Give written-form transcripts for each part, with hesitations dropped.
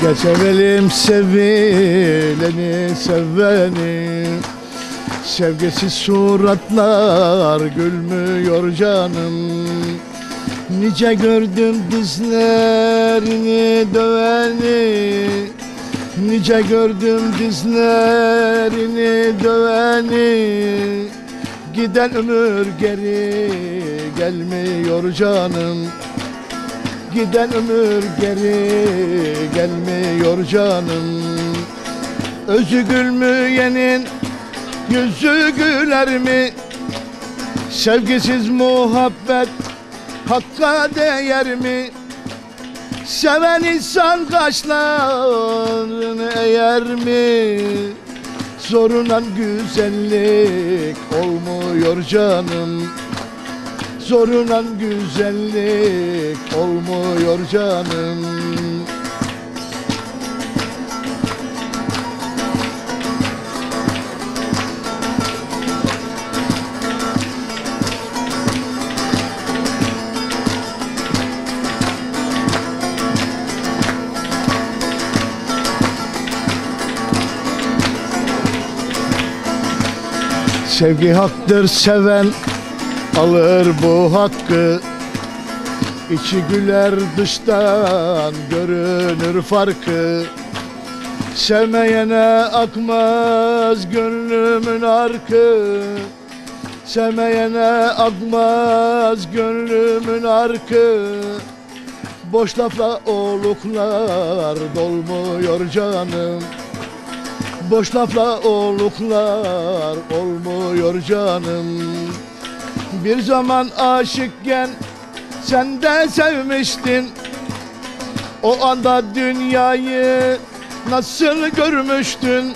Gel sevelim sevileni seveni. Sevgisiz suratlar gülmüyor canım. Nice gördüm dizlerini döveni. Nice gördüm dizlerini döveni. Giden ömür geri gelmiyor canım. Giden ömür geri gelmiyor canım. Özü gülmeyenin yüzü güler mi? Sevgisiz muhabbet hakka değer mi? Seven insan kaşlarını eğer mi? Zoruna güzellik olmuyor canım. Zoruna güzellik olmuyor canım. Sevgi haktır, seven alır bu hakkı. İçi güler dıştan görünür farkı. Sevmeyene akmaz gönlümün arkı. Sevmeyene akmaz gönlümün arkı. Boş lafla oluklar dolmuyor canım. Boş lafla oluklar olmuyor canım. Bir zaman aşıkken sen de sevmiştin. O anda dünyayı nasıl görmüştün?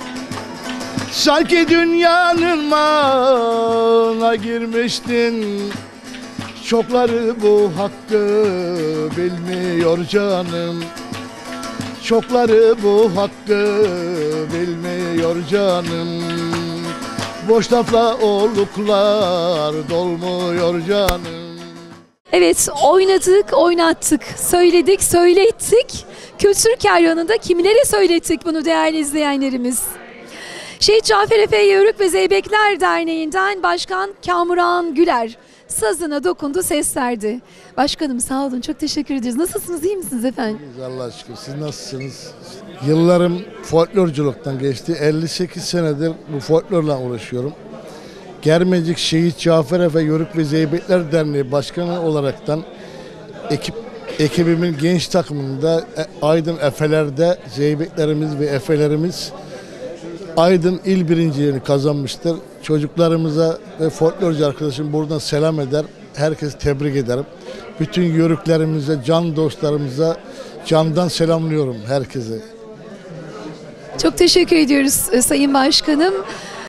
Sanki dünyanın mağına girmiştin. Çokları bu hakkı bilmiyor canım. Çokları bu hakkı bilmiyor canım. Boş lafla oluklar dolmuyor canım. Evet, oynadık, oynattık, söyledik, söylettik. Kültür kervanında kimlere söylettik bunu değerli izleyenlerimiz? Şehit Cafer Efe Yörük ve Zeybekler Derneği'nden Başkan Kamuran Güler sazına dokundu, seslerdi. Başkanım sağ olun, çok teşekkür ederiz. Nasılsınız, iyi misiniz efendim? İyiyiz Allah'a şükür. Siz nasılsınız? Yıllarım folklorculuktan geçti. 58 senedir bu folklorla uğraşıyorum. Germecik Şehit Cafer Efe Yörük ve Zeybekler Derneği Başkanı olaraktan ekibimin genç takımında Aydın Efeler'de Zeybeklerimiz ve Efelerimiz Aydın il birinciliğini kazanmıştır. Çocuklarımıza ve folklorcu arkadaşım buradan selam eder. Herkesi tebrik ederim. Bütün yörüklerimize, can dostlarımıza candan selamlıyorum herkese. Çok teşekkür ediyoruz Sayın Başkanım.